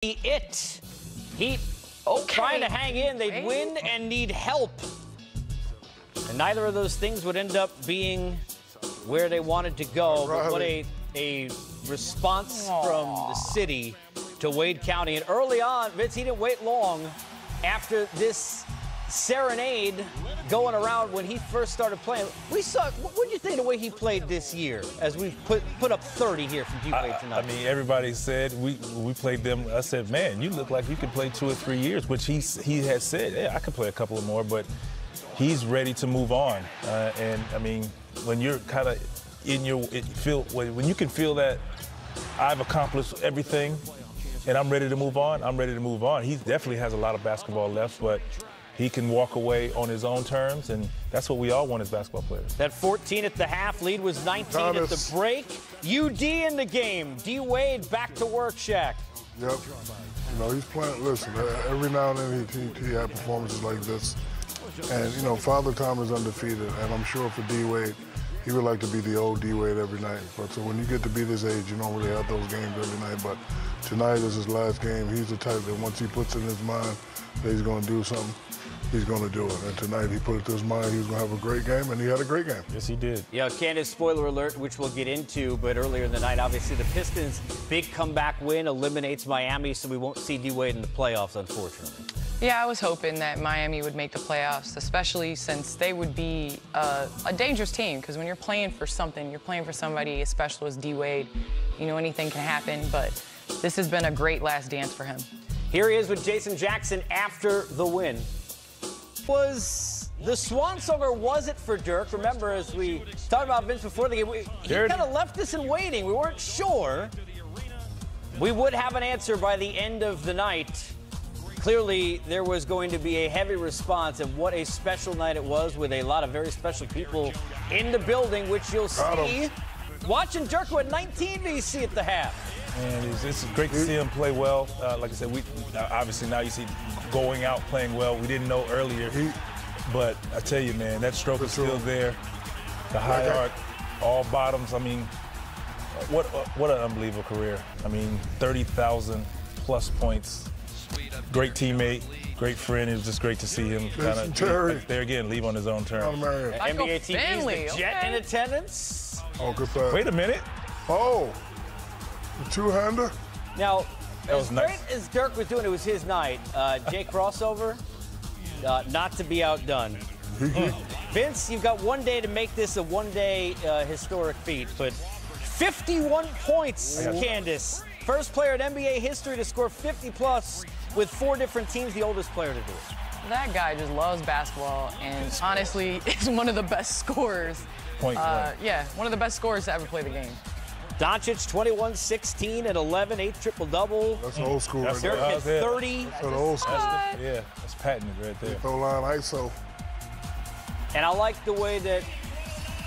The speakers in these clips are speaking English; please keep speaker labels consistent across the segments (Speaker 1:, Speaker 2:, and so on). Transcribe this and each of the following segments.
Speaker 1: It. Heat trying to hang in. They win and need help. And neither of those things would end up being where they wanted to go. But what a response from the city to Wade County. And early on, Vince, he didn't wait long after this serenade going around when he first started playing. We saw, what did you think of the way he played this year as we put up 30 here from D-Wade tonight?
Speaker 2: I mean, everybody said we played them. I said, man, you look like you could play 2 or 3 years, which he had said, yeah, I could play a couple of more, but he's ready to move on. And I mean, when you're kind of when you can feel that I've accomplished everything and I'm ready to move on, I'm ready to move on. He definitely has a lot of basketball left, but he can walk away on his own terms, and that's what we all want as basketball players.
Speaker 1: That 14 at the half, lead was 19 at the break. UD in the game. D-Wade back to work, Shaq.
Speaker 3: Yep. You know, he's playing, listen, every now and then he had performances like this. And, you know, Father Time is undefeated, and I'm sure for D-Wade, he would like to be the old D-Wade every night. But so when you get to be this age, you don't really have those games every night. But tonight is his last game. He's the type that once he puts in his mind that he's going to do something, he's going to do it. And tonight he put it to his mind he was going to have a great game, and he had a great game.
Speaker 2: Yes, he did.
Speaker 1: Yeah, Candace, spoiler alert, which we'll get into, but earlier in the night, obviously, the Pistons' big comeback win eliminates Miami, so we won't see D-Wade in the playoffs, unfortunately.
Speaker 4: Yeah, I was hoping that Miami would make the playoffs, especially since they would be a dangerous team, because when you're playing for something, you're playing for somebody as special as D-Wade. You know, anything can happen, but this has been a great last dance for him.
Speaker 1: Here he is with Jason Jackson after the win. Was the swan song, or was it for Dirk? Remember, as we talked about Vince before the game, he kind of left us in waiting. We weren't sure. We would have an answer by the end of the night. Clearly, there was going to be a heavy response, and what a special night it was with a lot of very special people in the building, which you'll see. Watching Dirk who had 19 VC at the half.
Speaker 2: And it's great to see him play well. Like I said, obviously now you see going out playing well. We didn't know earlier, but I tell you, man, that stroke is still there. The high arc, all bottoms. I mean, what an unbelievable career. I mean, 30,000 plus points. Great teammate, great friend. It was just great to see him kind of there again, leave on his own terms.
Speaker 1: NBA TV's the Jet in attendance.
Speaker 3: Oh, good pass.
Speaker 2: Wait a minute.
Speaker 3: Oh, the two-hander.
Speaker 1: Now,
Speaker 2: that was
Speaker 1: as
Speaker 2: nice.
Speaker 1: great as Dirk was doing, it was his night. Jay Crossover, not to be outdone. Vince, you've got one day to make this a one-day historic feat, but 51 points, Candace. First player in NBA history to score 50-plus with 4 different teams, the oldest player to do it.
Speaker 4: That guy just loves basketball, and honestly, is one of the best scorers. Yeah, one of the best scorers to ever play the game.
Speaker 1: Doncic, 21, 16, and 11, 8th triple-double.
Speaker 3: That's old school right
Speaker 1: Dirk
Speaker 3: there.
Speaker 1: hit 30.
Speaker 3: That's old school.
Speaker 2: Yeah, that's patented right there.
Speaker 3: Throw line ISO.
Speaker 1: And I like the way that,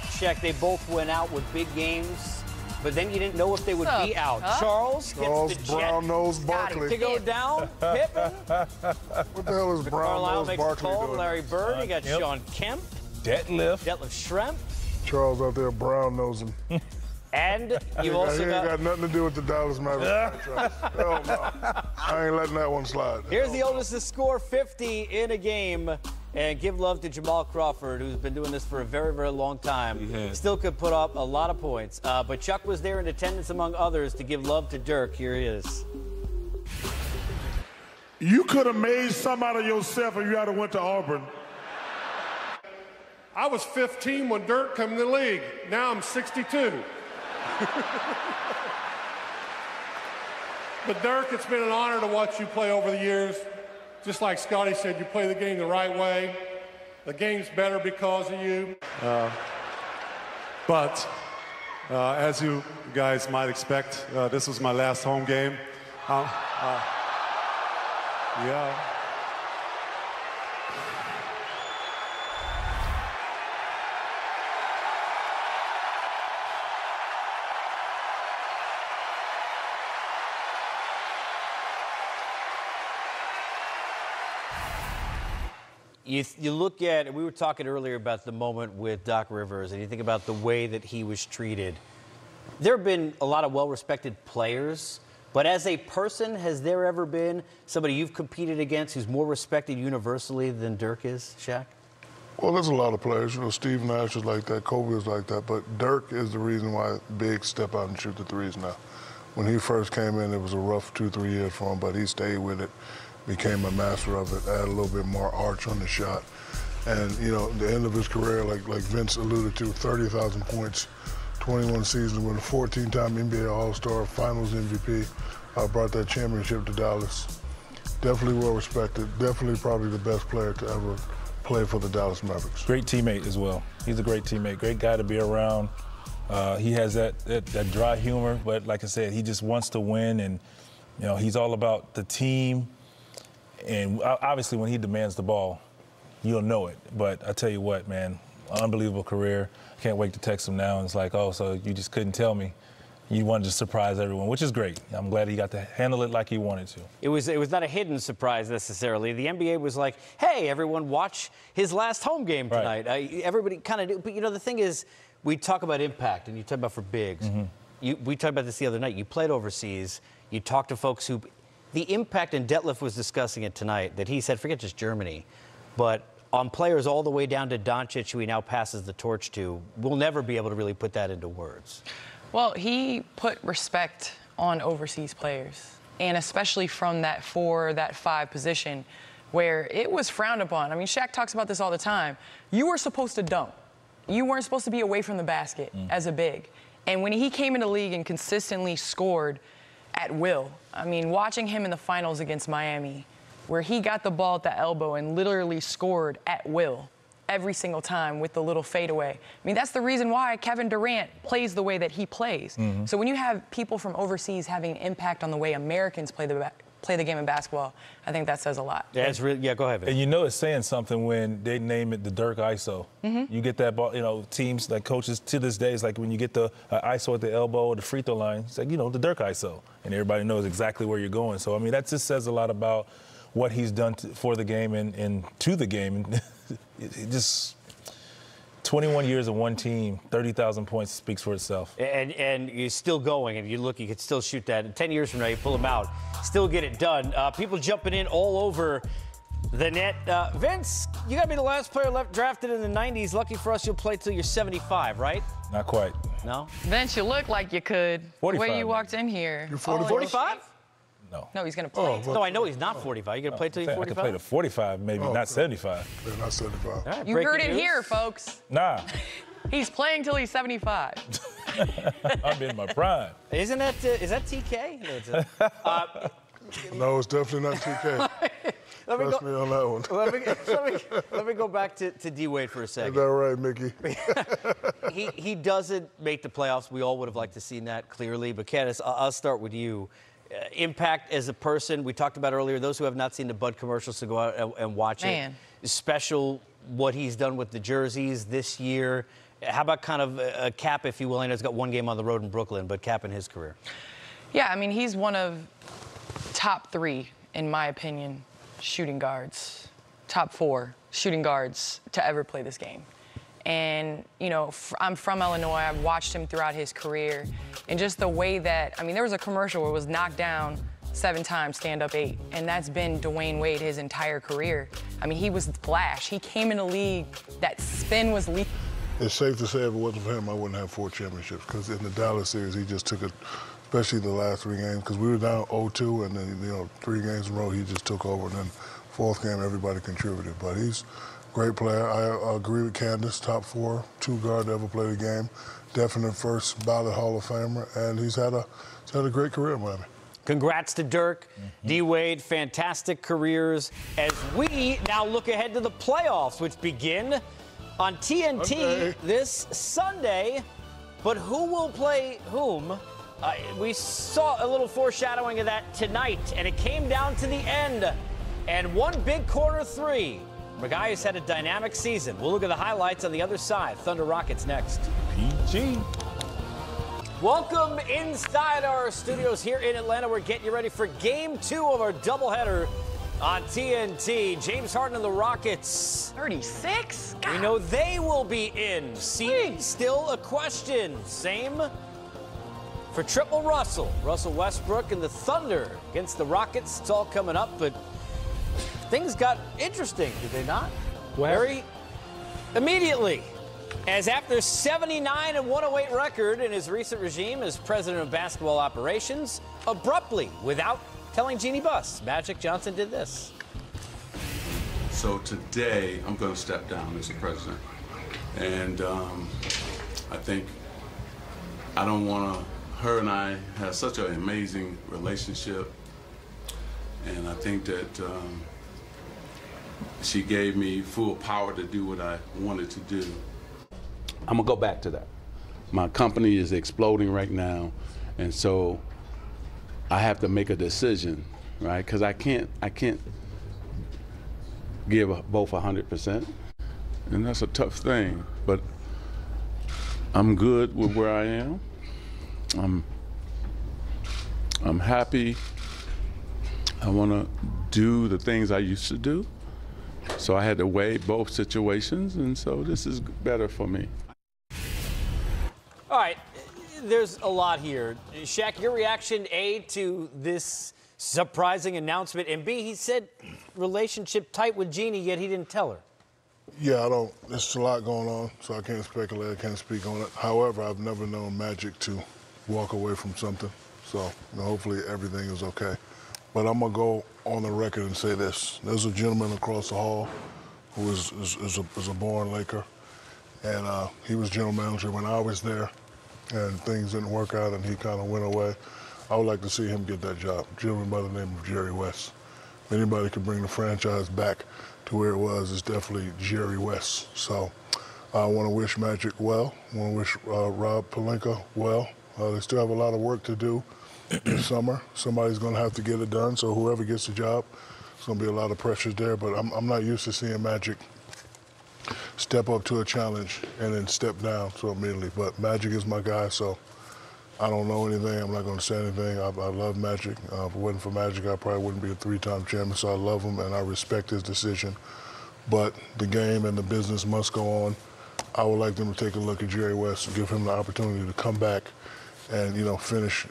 Speaker 1: Shaq, they both went out with big games, but then you didn't know if they would be out. Charles gets the
Speaker 3: brown-nose Barkley
Speaker 1: to go down. Pippen.
Speaker 3: What the hell is brown-nose Barkley doing?
Speaker 1: Larry Bird. You got Sean Kemp.
Speaker 2: Detlef
Speaker 1: Schrempf.
Speaker 3: Charles out there brown-nosing.
Speaker 1: And you also
Speaker 3: got nothing to do with the Dallas Mavericks. Hell no. I ain't letting that one slide.
Speaker 1: Here's the oldest to score 50 in a game. And give love to Jamal Crawford, who's been doing this for a very, very long time. Still could put up a lot of points. But Chuck was there in attendance, among others, to give love to Dirk. Here he is.
Speaker 5: You could have made some out of yourself if you had went to Auburn.
Speaker 6: I was 15 when Dirk came in the league. Now I'm 62. But Dirk, it's been an honor to watch you play over the years. Just like Scotty said, you play the game the right way. The game's better because of you.
Speaker 7: But as you guys might expect, this was my last home game. Yeah.
Speaker 1: You look at, we were talking earlier about the moment with Doc Rivers, and you think about the way that he was treated. There have been a lot of well-respected players But as a person, has there ever been somebody you've competed against who's more respected universally than Dirk is, Shaq?
Speaker 3: Well, there's a lot of players. You know, Steve Nash is like that, Kobe is like that, but Dirk is the reason why Big step out and shoot the threes now. When he first came in, it was a rough 2-3 years for him, but he stayed with it, became a master of it, added a little bit more arch on the shot. And, you know, the end of his career, like Vince alluded to, 30,000 points, 21 seasons with a 14-time NBA All-Star, Finals MVP, brought that championship to Dallas. Definitely well respected, definitely probably the best player to ever play for the Dallas Mavericks.
Speaker 2: Great teammate as well. He's a great teammate, great guy to be around. He has that dry humor, but like I said, he just wants to win, and you know, he's all about the team. And obviously, when he demands the ball, you'll know it. But I tell you what, man, unbelievable career. Can't wait to text him now. And it's like, oh, so you just couldn't tell me. You wanted to surprise everyone, which is great. I'm glad he got to handle it like he wanted to.
Speaker 1: It was not a hidden surprise necessarily. The NBA was like, hey, everyone, watch his last home game tonight. Right. Everybody kind of do. But, you know, the thing is, we talk about impact, and you talk about for bigs. Mm-hmm. We talked about this the other night. You played overseas. You talked to folks who – the impact, and Detlef was discussing it tonight, that he said, forget just Germany, but on players all the way down to Doncic, who he now passes the torch to, we'll never be able to really put that into words.
Speaker 4: Well, he put respect on overseas players, and especially from that 4, that 5 position, where it was frowned upon. I mean, Shaq talks about this all the time. You were supposed to dunk. You weren't supposed to be away from the basket as a big. And when he came in the league and consistently scored at will, I mean, watching him in the finals against Miami, where he got the ball at the elbow and literally scored at will every single time with the little fadeaway. I mean, that's the reason why Kevin Durant plays the way that he plays. Mm-hmm. So when you have people from overseas having an impact on the way Americans play the game of basketball, I think that says a lot.
Speaker 1: Yeah, it's really, yeah, go ahead, Vince.
Speaker 2: And you know it's saying something when they name it the Dirk ISO. Mm-hmm. You get that ball, you know, teams, like coaches to this day, it's like when you get the ISO at the elbow or the free throw line, it's like, you know, the Dirk ISO. And everybody knows exactly where you're going. So, I mean, that just says a lot about what he's done for the game and to the game. It just 21 years of one team, 30,000 points speaks for itself.
Speaker 1: And you're still going, and you look, you could still shoot that. And 10 years from now, you pull him out, still get it done. People jumping in all over the net. Vince, you got to be the last player left drafted in the 90s. Lucky for us, you'll play till you're 75, right?
Speaker 2: Not quite.
Speaker 1: No?
Speaker 4: Vince, you look like you could.
Speaker 2: 45.
Speaker 4: The way you walked in here.
Speaker 3: You're 45?
Speaker 1: 45?
Speaker 4: No, he's going to play.
Speaker 1: No, I know he's not 45. You're going to play till you're 45?
Speaker 2: I can play to 45, maybe not 75.
Speaker 3: Yeah, not 75.
Speaker 1: Right,
Speaker 4: you heard it here, folks.
Speaker 2: Nah.
Speaker 4: He's playing till he's 75.
Speaker 2: I'm in my prime.
Speaker 1: Isn't that, is that TK?
Speaker 3: No, it's definitely not TK. Trust me on that one.
Speaker 1: Let me go back to D-Wade for a second.
Speaker 3: Is that right, Mickey?
Speaker 1: He doesn't make the playoffs. We all would have liked to see that clearly. But, Candace, I'll start with you. Impact as a person, we talked about earlier, those who have not seen the Bud commercials to go out and watch it. Special what he's done with the jerseys this year. How about kind of a cap, if you will? I know he's got one game on the road in Brooklyn, but cap in his career.
Speaker 4: Yeah, I mean, he's one of top 3, in my opinion, shooting guards, top 4 shooting guards to ever play this game. And, you know, I'm from Illinois. I've watched him throughout his career. And just the way that, I mean, there was a commercial where it was knocked down 7 times, stand up 8. And that's been Dwayne Wade his entire career. I mean, he was flash. He came in the league, that spin was lethal.
Speaker 3: It's safe to say if it wasn't for him, I wouldn't have 4 championships. Because in the Dallas series, he just took it, especially the last 3 games. Because we were down 0-2, and then, you know, 3 games in a row, he just took over. And then 4th game, everybody contributed. But he's great player. I agree with Candace, top 4, 2 guard to ever play the game. Definite first ballot Hall of Famer, and he's had a great career in Miami.
Speaker 1: Congrats to Dirk, D-Wade, fantastic careers. As we now look ahead to the playoffs, which begin on TNT this Sunday. But who will play whom? We saw a little foreshadowing of that tonight, and it came down to the end. And one big corner 3. A guy who's had a dynamic season. We'll look at the highlights on the other side. Thunder Rockets next.
Speaker 2: PG.
Speaker 1: Welcome inside our studios here in Atlanta. We're getting you ready for Game 2 of our doubleheader on TNT. James Harden and the Rockets.
Speaker 4: 36? God.
Speaker 1: We know they will be in. Seeding still a question. Same for Triple Russell. Russell Westbrook and the Thunder against the Rockets. It's all coming up, but things got interesting, did they not? Very immediately. As after 79 and 108 record in his recent regime as president of basketball operations, abruptly, without telling Jeannie Buss, Magic Johnson did this.
Speaker 8: So today, I'm going to step down as the president. And I think I don't want to, her and I have such an amazing relationship. And I think that she gave me full power to do what I wanted to do. I'm going to go back to that. My company is exploding right now. And so I have to make a decision, right? Because I can't give both 100%, and that's a tough thing. But I'm good with where I am. I'm happy. I want to do the things I used to do. So I had to weigh both situations, and so this is better for me.
Speaker 1: All right, there's a lot here. Shaq, your reaction, A, to this surprising announcement, and B, he said relationship tight with Jeannie, yet he didn't tell her.
Speaker 3: Yeah, there's a lot going on, so I can't speculate, I can't speak on it. However, I've never known Magic to walk away from something, so hopefully everything is okay. But I'm gonna go on the record and say this. There's a gentleman across the hall who is a born Laker, and he was general manager when I was there, and things didn't work out and he kind of went away. I would like to see him get that job. A gentleman by the name of Jerry West. If anybody could bring the franchise back to where it was, it's definitely Jerry West. So I want to wish Magic well. I want to wish Rob Pelinka well. They still have a lot of work to do this summer. Somebody's going to have to get it done, so whoever gets the job, it's going to be a lot of pressures there. But I'm not used to seeing Magic step up to a challenge and then step down so immediately. But Magic is my guy, so I don't know anything. I'm not going to say anything. I love Magic. If it wasn't for Magic, I probably wouldn't be a three-time champion, so I love him and I respect his decision. But the game and the business must go on. I would like them to take a look at Jerry West and give him the opportunity to come back and, finish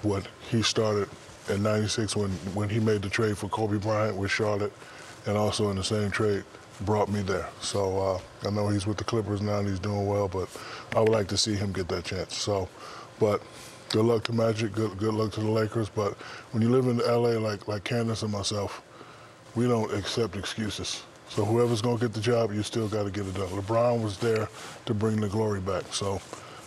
Speaker 3: what he started in '96 when he made the trade for Kobe Bryant with Charlotte, and also in the same trade brought me there. So I know he's with the Clippers now and he's doing well, but I would like to see him get that chance. So, but good luck to Magic, good luck to the Lakers. But when you live in LA like Candace and myself, we don't accept excuses. So whoever's going to get the job, you still got to get it done. LeBron was there to bring the glory back. So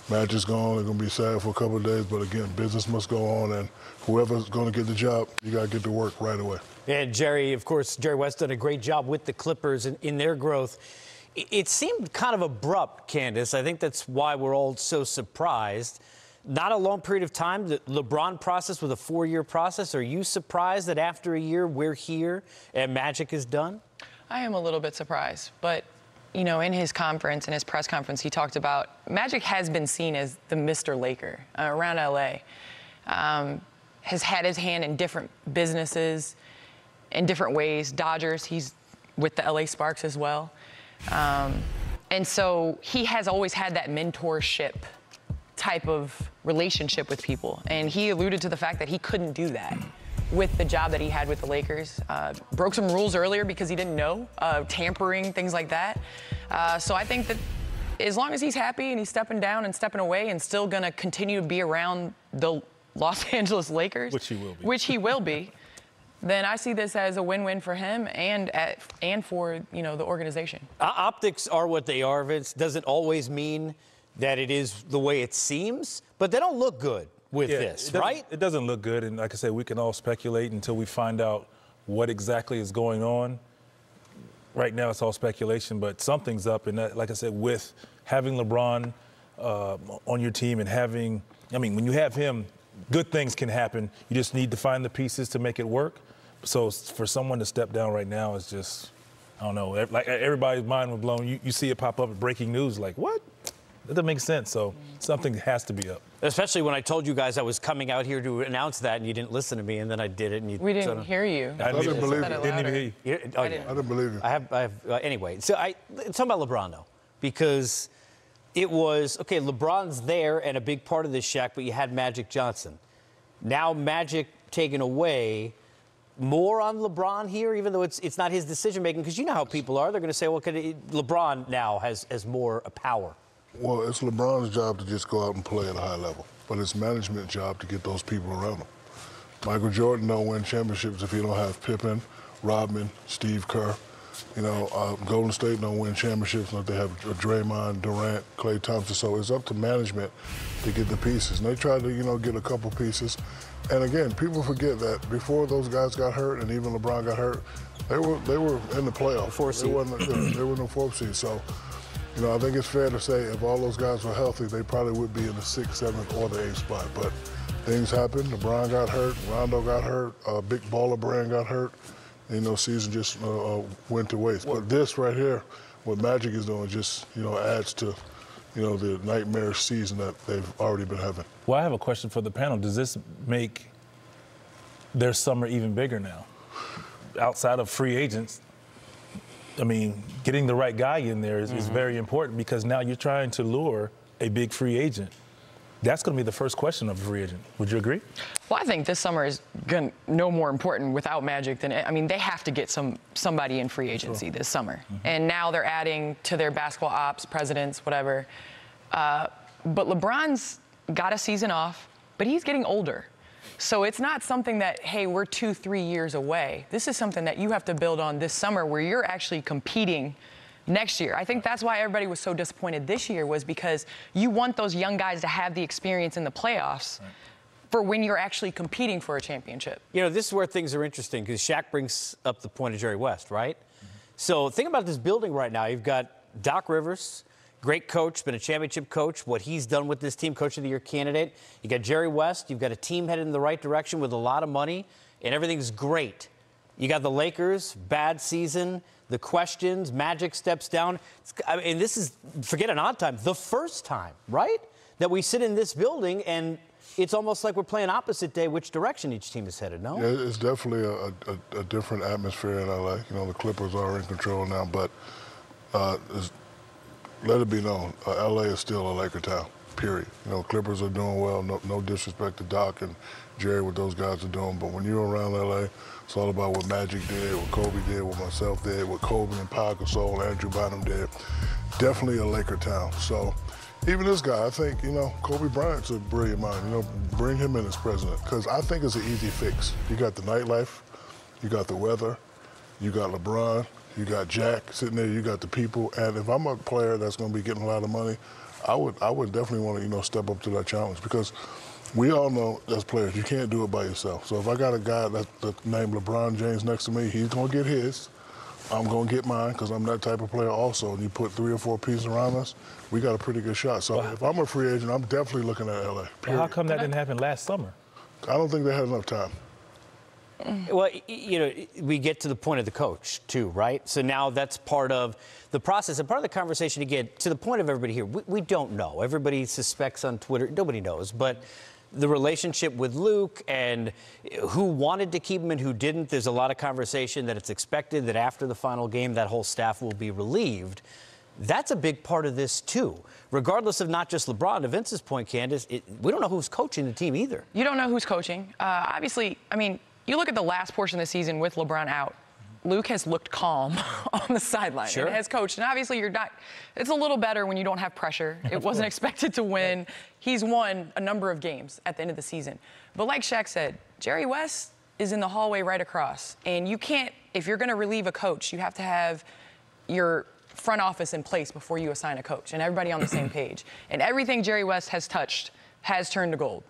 Speaker 3: Magic's gone. They're going to be sad for a couple of days. But again, business must go on. And whoever's going to get the job, you got to get to work right away.
Speaker 1: And Jerry, of course, Jerry West did a great job with the Clippers in their growth. It seemed kind of abrupt, Candace. I think that's why we're all so surprised. Not a long period of time. The LeBron process was a 4-year process. Are you surprised that after a year we're here and Magic is done?
Speaker 4: I am a little bit surprised, but in his conference, in his press conference, he talked about Magic has been seen as the Mr. Laker around LA. Has had his hand in different businesses in different ways. Dodgers, he's with the LA Sparks as well. And so he has always had that mentorship type of relationship with people. And he alluded to the fact that he couldn't do that with the job that he had with the Lakers. Broke some rules earlier because he didn't know, tampering, things like that. So I think that as long as he's happy and he's stepping down and stepping away and still going to continue to be around the Los Angeles Lakers, which he will be, then I see this as a win-win for him and for the organization.
Speaker 1: Optics are what they are, Vince. Doesn't always mean that it is the way it seems, but they don't look good with this, right?
Speaker 2: It doesn't look good, and like I said, we can all speculate until we find out what exactly is going on. Right now, it's all speculation, but something's up, and that, like I said, with having LeBron on your team and when you have him, good things can happen. You just need to find the pieces to make it work. So for someone to step down right now is just, I don't know, like everybody's mind was blown. You see it pop up in breaking news, like, what? That doesn't make sense. So something has to be up. Especially
Speaker 1: when I told you guys I was coming out here to announce that, and you didn't listen to me, and then I did it, and
Speaker 4: we didn't hear you.
Speaker 3: I didn't believe you.
Speaker 2: Didn't even hear you.
Speaker 3: I didn't believe you.
Speaker 1: I have anyway. So it's talking about LeBron though, because it was, okay, LeBron's there and a big part of this, Shaq, but you had Magic Johnson. Now Magic taken away. More on LeBron here, even though it's not his decision-making, because you know how people are. They're going to say, well, LeBron now has more power.
Speaker 3: Well, it's LeBron's job to just go out and play at a high level, but it's management's job to get those people around him. Michael Jordan don't win championships if he don't have Pippen, Rodman, Steve Kerr. You know, Golden State don't win championships unless they have Draymond, Durant, Klay Thompson. So it's up to management to get the pieces. And they tried to, you know, get a couple pieces. And again, people forget that before those guys got hurt, and even LeBron got hurt, they were in the playoffs. They were in the 4th seed. So, you know, I think it's fair to say if all those guys were healthy, they probably would be in the 6th, 7th, or the 8th spot. But things happened. LeBron got hurt. Rondo got hurt. Big Baller Brand got hurt. You know, season just went to waste. But this right here, what Magic is doing, just, you know, adds to, you know, the nightmare season that they've already been having.
Speaker 2: Well, I have a question for the panel. Does this make their summer even bigger now? Outside of free agents, I mean, getting the right guy in there is very important, because now you're trying to lure a big free agent. That's going to be the first question of a free agent. Would you agree?
Speaker 4: Well, I think this summer is no more important without Magic than, I mean, they have to get somebody in free agency this summer. And now they're adding to their basketball ops, presidents, whatever. But LeBron's got a season off, but he's getting older. So it's not something that, hey, we're 2-3 years away. This is something that you have to build on this summer, where you're actually competing next year. I think that's why everybody was so disappointed this year, was because you want those young guys to have the experience in the playoffs for when you're actually competing for a championship.
Speaker 1: You know, this is where things are interesting, because Shaq brings up the point of Jerry West, right? So think about this building right now. You've got Doc Rivers, great coach, been a championship coach, what he's done with this team, Coach of the Year candidate. You got Jerry West. You've got a team headed in the right direction with a lot of money, and everything's great. You got the Lakers, bad season. The questions, Magic steps down. I mean, this is, forget an odd time, the first time, right, that we sit in this building, and it's almost like we're playing opposite day which direction each team is headed, no?
Speaker 3: Yeah, it's definitely a different atmosphere in L.A. You know, the Clippers are in control now, but let it be known, L.A. is still a Laker town, period. You know, Clippers are doing well, no disrespect to Doc and Jerry, what those guys are doing, but when you're around L.A., it's all about what Magic did, what Kobe did, what myself did, what Kobe and Pau Gasol, Andrew Bynum did. Definitely a Laker town. So even this guy, I think, you know, Kobe Bryant's a brilliant mind. You know, bring him in as president, because I think it's an easy fix. You got the nightlife, you got the weather, you got LeBron, you got Jack sitting there, you got the people. And if I'm a player that's going to be getting a lot of money, I would definitely want to, you know, step up to that challenge, because we all know as players, you can't do it by yourself. So if I got a guy that's named LeBron James next to me, he's going to get his. I'm going to get mine, because I'm that type of player also. And you put 3 or 4 pieces around us, we got a pretty good shot. So if I'm a free agent, I'm definitely looking at L.A.
Speaker 2: Well, how come that didn't happen last summer?
Speaker 3: I don't think they had enough time.
Speaker 1: Well, you know, we get to the point of the coach, too, right? So now that's part of the process and part of the conversation, again, to the point of everybody here. We don't know. Everybody suspects on Twitter. Nobody knows. But the relationship with Luke and who wanted to keep him and who didn't, there's a lot of conversation that it's expected that after the final game, that whole staff will be relieved. That's a big part of this, too. Regardless of not just LeBron, to Vince's point, Candace, we don't know who's coaching the team either.
Speaker 4: You don't know who's coaching. Obviously, I mean, you look at the last portion of the season with LeBron out, Luke has looked calm on the sideline and has coached. And obviously, it's a little better when you don't have pressure. It wasn't expected to win. He's won a number of games at the end of the season. But like Shaq said, Jerry West is in the hallway right across. And you can't, if you're going to relieve a coach, you have to have your front office in place before you assign a coach and everybody on the same page. And everything Jerry West has touched has turned to gold.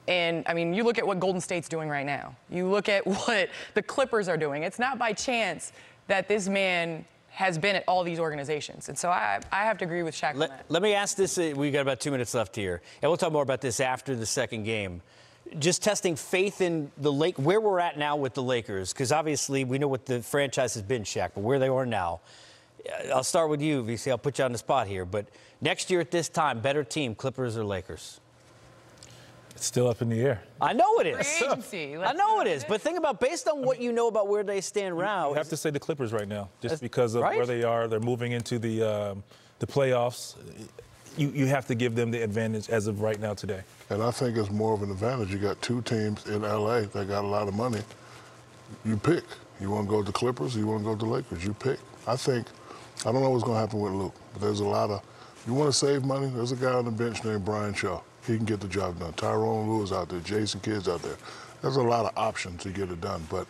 Speaker 4: And, I mean, you look at what Golden State's doing right now. You look at what the Clippers are doing. It's not by chance that this man has been at all these organizations. And so I have to agree with Shaq on that.
Speaker 1: Let me ask this. We got about 2 minutes left here. And we'll talk more about this after the second game. Just testing faith in the where we're at now with the Lakers, because obviously we know what the franchise has been, Shaq, but where they are now. I'll start with you, VC. I'll put you on the spot here. But next year at this time, better team, Clippers or Lakers?
Speaker 2: It's still up in the air.
Speaker 1: I know it is.
Speaker 4: I
Speaker 1: know it is. But think about, based on what you know about where they stand now.
Speaker 2: You have to say the Clippers right now, just because of where they are. They're moving into the playoffs. you have to give them the advantage as of right now today.
Speaker 3: And I think it's more of an advantage. You got two teams in L.A. that got a lot of money. You pick. You want to go to the Clippers or you want to go to the Lakers? You pick. I don't know what's going to happen with Luke, but there's a lot of, you want to save money? There's a guy on the bench named Brian Shaw. He can get the job done. Tyrone Lewis out there, Jason Kidd's out there. There's a lot of options to get it done, but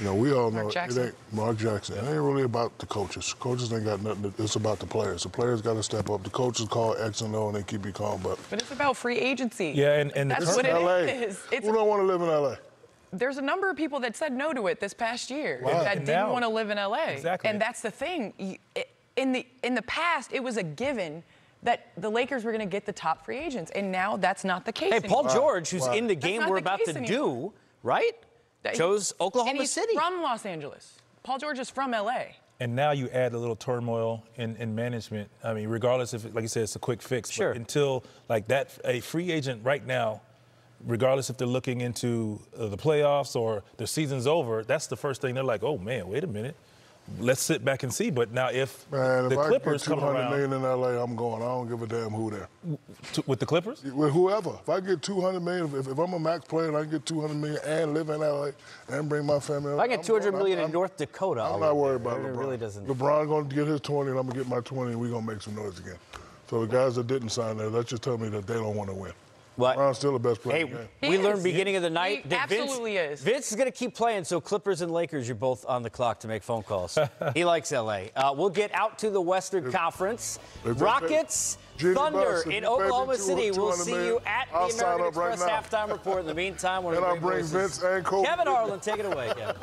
Speaker 3: we all know it ain't Mark Jackson. It ain't really about the coaches. Coaches ain't got nothing. It's about the players. The players got to step up. The coaches call X and O and they keep you calm. But
Speaker 4: it's about free agency.
Speaker 2: Yeah, and
Speaker 4: that's what it is.
Speaker 3: Who don't want to live in L.A.?
Speaker 4: There's a number of people that said no to it this past year
Speaker 3: Wow.
Speaker 4: that didn't want to live in L.A.
Speaker 2: Exactly.
Speaker 4: And that's the thing. In the past, it was a given that the Lakers were going to get the top free agents, and now that's not the case.
Speaker 1: Hey, Paul
Speaker 4: anymore.
Speaker 1: George, who's in the game we're about to do, right? Chose Oklahoma
Speaker 4: and he's
Speaker 1: City.
Speaker 4: From Los Angeles. Paul George is from L.A.
Speaker 2: And now you add a little turmoil in management. I mean, regardless if, like you said, it's a quick fix.
Speaker 1: Sure.
Speaker 2: But until like that, a free agent right now, regardless if they're looking into the playoffs or the season's over, that's the first thing they're like, oh man, wait a minute. Let's sit back and see. But now if the Clippers come around,
Speaker 3: $200 million in L.A., I'm going. I don't give a damn who there.
Speaker 2: With the Clippers?
Speaker 3: With whoever. If I get $200 million, if I'm a max player and I get $200 million and live in L.A. and bring my family,
Speaker 1: if I get $200 million in North Dakota,
Speaker 3: I'm not worried about LeBron.
Speaker 1: It really doesn't.
Speaker 3: LeBron going to get his 20, and I'm going to get my 20, and we're going to make some noise again. So the guys that didn't sign there, that just tell me that they don't want to win. LeBron's still the best player in the game.
Speaker 1: We learned beginning of the night
Speaker 4: He
Speaker 1: that
Speaker 4: absolutely is.
Speaker 1: Vince is going to keep playing, so Clippers and Lakers, you're both on the clock to make phone calls. He likes L.A. We'll get out to the Western Conference. Rockets, Thunder in Oklahoma City. We'll see you at the American Express halftime report. In the meantime, we're going to bring
Speaker 3: Vince and Kobe.
Speaker 1: Kevin Harlan, take it away, Kevin.